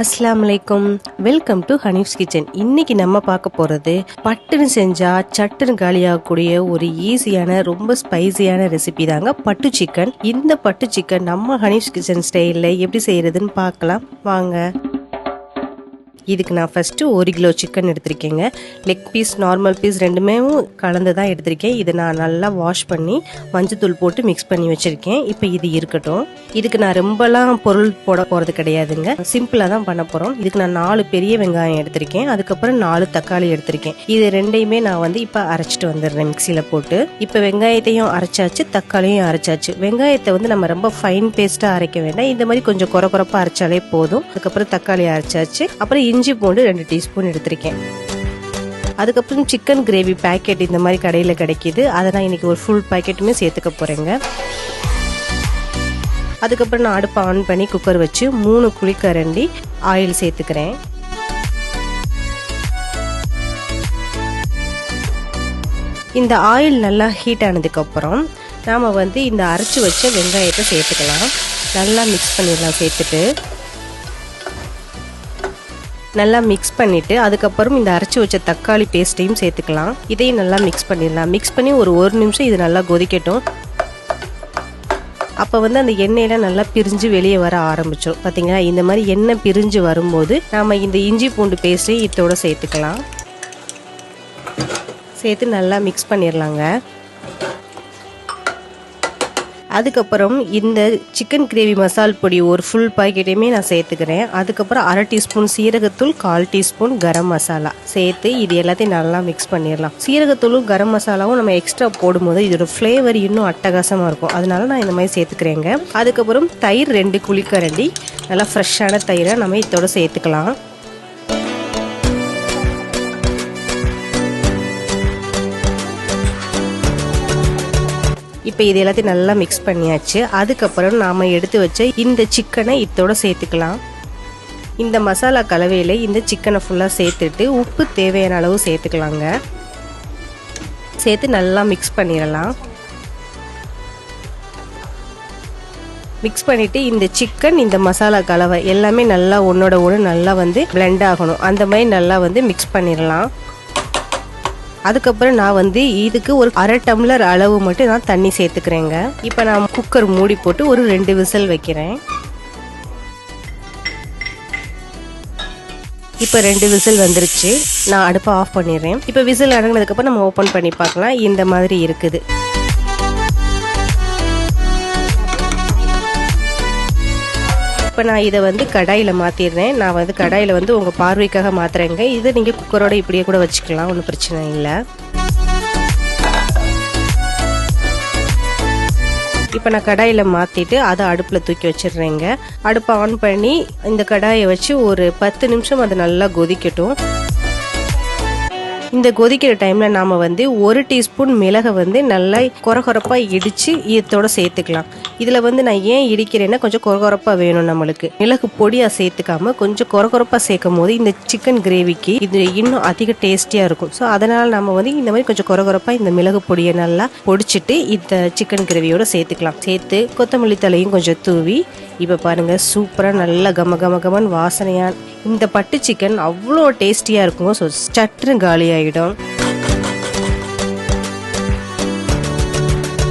அஸ்ஸலாமுஅலைக்கும், welcome to Hanif's kitchen. இன்னைக்கு நம்ம பார்க்க போகிறது பட்டுன்னு செஞ்சால் சட்டுன்னு காலியாகக்கூடிய ஒரு ஈஸியான ரொம்ப ஸ்பைசியான ரெசிபி தாங்க பட்டு சிக்கன். இந்த பட்டு சிக்கன் நம்ம ஹனீஃப்ஸ் கிச்சன் ஸ்டைலில் எப்படி செய்கிறதுன்னு பார்க்கலாம் வாங்க. இதுக்கு நான் ஃபஸ்ட்டு 1 கிலோ சிக்கன் எடுத்திருக்கேங்க. லெக் பீஸ் நார்மல் பீஸ் ரெண்டுமே கலந்து தான் எடுத்திருக்கேன். இதை நான் நல்லா வாஷ் பண்ணி மஞ்சத்தூள் போட்டு மிக்ஸ் பண்ணி வச்சுருக்கேன். இப்போ இது இருக்கட்டும். இதுக்கு நான் ரொம்பலாம் பொருள் போட போகிறது கிடையாதுங்க, சிம்பிளாக தான் பண்ண போகிறோம். இதுக்கு நான் 4 பெரிய வெங்காயம் எடுத்திருக்கேன், அதுக்கப்புறம் 4 தக்காளி எடுத்திருக்கேன். இது ரெண்டையுமே நான் இப்போ அரைச்சிட்டு வந்துடுறேன் மிக்சியில் போட்டு. இப்போ வெங்காயத்தையும் அரைச்சாச்சு, தக்காளியும் அரைச்சாச்சு. வெங்காயத்தை நம்ம ரொம்ப ஃபைன் பேஸ்ட்டாக அரைக்க வேண்டாம், இந்த மாதிரி கொஞ்சம் குறப்பாக அரைச்சாலே போதும். அதுக்கப்புறம் தக்காளி அரைச்சாச்சு. அப்புறம் இஞ்சி பூண்டு 2 டீஸ்பூன் எடுத்திருக்கேன். அதுக்கப்புறம் சிக்கன் கிரேவி பேக்கெட் இந்த மாதிரி கடையில் கிடைக்கிது, அதை நான் இன்னைக்கு ஒரு ஃபுல் பேக்கெட்டுமே சேர்த்துக்க போகிறேங்க. அதுக்கப்புறம் நான் அடுப்பை ஆன் பண்ணி குக்கர் வச்சு 3 குழிக்கரண்டி ஆயில் சேர்த்துக்கிறேன். இந்த ஆயில் நல்லா ஹீட் ஆனதுக்கப்புறம் நாம் இந்த அரைச்சி வச்ச வெங்காயத்தை சேர்த்துக்கலாம். நல்லா மிக்ஸ் பண்ணிடலாம். சேர்த்துட்டு நல்லா மிக்ஸ் பண்ணிவிட்டு அதுக்கப்புறம் இந்த அரைச்சி வச்ச தக்காளி பேஸ்ட்டையும் சேர்த்துக்கலாம். இதையும் நல்லா மிக்ஸ் பண்ணிடலாம். மிக்ஸ் பண்ணி ஒரு நிமிஷம் இது நல்லா கொதிக்கட்டும். அப்போ அந்த எண்ணெயில் நல்லா பிரிஞ்சு வெளியே வர ஆரம்பிச்சிடும். பார்த்தீங்களா, இந்த மாதிரி எண்ணெய் பிரிஞ்சு வரும்போது நாம் இந்த இஞ்சி பூண்டு பேஸ்ட்டையும் இதோட சேர்த்துக்கலாம். சேர்த்து நல்லா மிக்ஸ் பண்ணிடலாங்க. அதுக்கப்புறம் இந்த சிக்கன் கிரேவி மசால் பொடி ஒரு ஃபுல் பாக்கெட்டையுமே நான் சேர்த்துக்கிறேன். அதுக்கப்புறம் 1/2 டீஸ்பூன் சீரகத்தூள், 1/4 டீஸ்பூன் கரம் மசாலா சேர்த்து இது எல்லாத்தையும் நல்லா மிக்ஸ் பண்ணிடலாம். சீரகத்தூளும் கரம் மசாலாவும் நம்ம எக்ஸ்ட்ரா போடும்போது இதோட ஃப்ளேவர் இன்னும் அட்டகாசமாக இருக்கும், அதனால நான் இந்த மாதிரி சேர்த்துக்கிறேங்க. அதுக்கப்புறம் தயிர் 2 குழிக்கரண்டி நல்லா ஃப்ரெஷ்ஷான தயிரை நம்ம இதோட சேர்த்துக்கலாம். இப்போ இது எல்லாத்தையும் நல்லா மிக்ஸ் பண்ணியாச்சு. அதுக்கப்புறம் நாம் எடுத்து வச்ச இந்த சிக்கனை இதோட சேர்த்துக்கலாம். இந்த மசாலா கலவையில் இந்த சிக்கனை ஃபுல்லாக சேர்த்துட்டு உப்பு தேவையான அளவு சேர்த்துக்கலாங்க. சேர்த்து நல்லா மிக்ஸ் பண்ணிடலாம். மிக்ஸ் பண்ணிவிட்டு இந்த சிக்கன் இந்த மசாலா கலவை எல்லாமே நல்லா ஒன்றோட ஒன்று நல்லா பிளெண்ட் ஆகணும். அந்த மாதிரி நல்லா மிக்ஸ் பண்ணிடலாம். அதுக்கப்புறம் நான் இதுக்கு ஒரு 1/2 டம்ளர் அளவு மட்டும் நான் தண்ணி சேர்த்துக்கிறேங்க. இப்போ நான் குக்கர் மூடி போட்டு ஒரு 2 விசில் வைக்கிறேன். இப்போ 2 விசில் வந்துருச்சு. நான் அடுப்பை ஆஃப் பண்ணிடுறேன். இப்போ விசில் அடங்கினதுக்கப்புறம் நம்ம ஓப்பன் பண்ணி பார்க்கலாம். இந்த மாதிரி இருக்குது. இப்போ நான் இதை கடாயில் மாற்றிடுறேன். நான் கடாயில் உங்கள் பார்வைக்காக மாற்றுறேங்க. இதை நீங்கள் குக்கரோட இப்படியே கூட வச்சுக்கலாம், ஒன்றும் பிரச்சனை இல்லை. இப்போ நான் கடாயில் மாற்றிட்டு அதை அடுப்பில் தூக்கி வச்சிடுறேங்க. அடுப்பை ஆன் பண்ணி இந்த கடாயை வச்சு ஒரு 10 நிமிஷம் அது நல்லா கொதிக்கட்டும். இந்த கொதிக்கிற டைமில் நாம் 1 டீஸ்பூன் மிளகை நல்லா கொரகொரப்பாக இடித்து இதோட சேர்த்துக்கலாம். இதில் நான் ஏன் இடிக்கிறேன்னா கொஞ்சம் கொரகொரப்பாக வேணும் நம்மளுக்கு. மிளகு பொடியாக சேர்த்துக்காம கொஞ்சம் கொரகொரப்பாக சேர்க்கும் போது இந்த சிக்கன் கிரேவிக்கு இது இன்னும் அதிக டேஸ்டியாக இருக்கும். ஸோ அதனால் நம்ம இந்த மாதிரி கொஞ்சம் கொரகொரப்பாக இந்த மிளகு பொடியை நல்லா பொடிச்சிட்டு இந்த சிக்கன் கிரேவியோட சேர்த்துக்கலாம். சேர்த்து கொத்தமல்லி தலையும் கொஞ்சம் தூவி இப்போ பாருங்கள், சூப்பராக நல்லா கமன்னு வாசனையாக இந்த பட்டு சிக்கன் அவ்வளோ டேஸ்டியாக இருக்கும். ஸோ சட்டுன்னு காலியாகிடும்.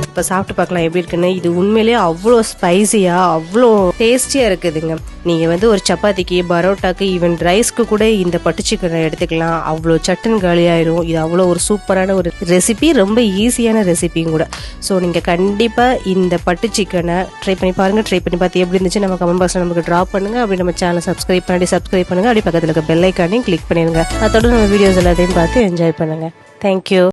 இப்போ சாப்பிட்டு பார்க்கலாம் எப்படி இருக்குன்னு. இது உண்மையிலேயே அவ்வளோ ஸ்பைசியாக அவ்வளோ டேஸ்டியாக இருக்குதுங்க. நீங்கள் ஒரு சப்பாத்திக்கு, பரோட்டாக்கு, ஈவன் ரைஸ்க்கு கூட இந்த பட்டு சிக்கனை எடுத்துக்கலாம். அவ்வளோ சட்டுன்னு காலியாயிடும். இது அவ்வளோ ஒரு சூப்பரான ஒரு ரெசிபி, ரொம்ப ஈஸியான ரெசிபியும் கூட. ஸோ நீங்கள் கண்டிப்பாக இந்த பட்டு சிக்கனை ட்ரை பண்ணி பாருங்கள். ட்ரை பண்ணி பார்த்து எப்படி இருந்துச்சு நம்ம கமெண்ட் பாக்ஸில் நமக்கு ட்ராப் பண்ணுங்கள். அப்படி நம்ம சேனலை சப்ஸ்கிரைப் பண்ணுங்கள். அப்படி பக்கத்தில் இருக்க பெல் ஐக்கானையும் கிளிக் பண்ணிடுங்க. அதோட நம்ம வீடியோஸ் எல்லாத்தையும் பார்த்து என்ஜாய் பண்ணுங்கள். தேங்க்யூ.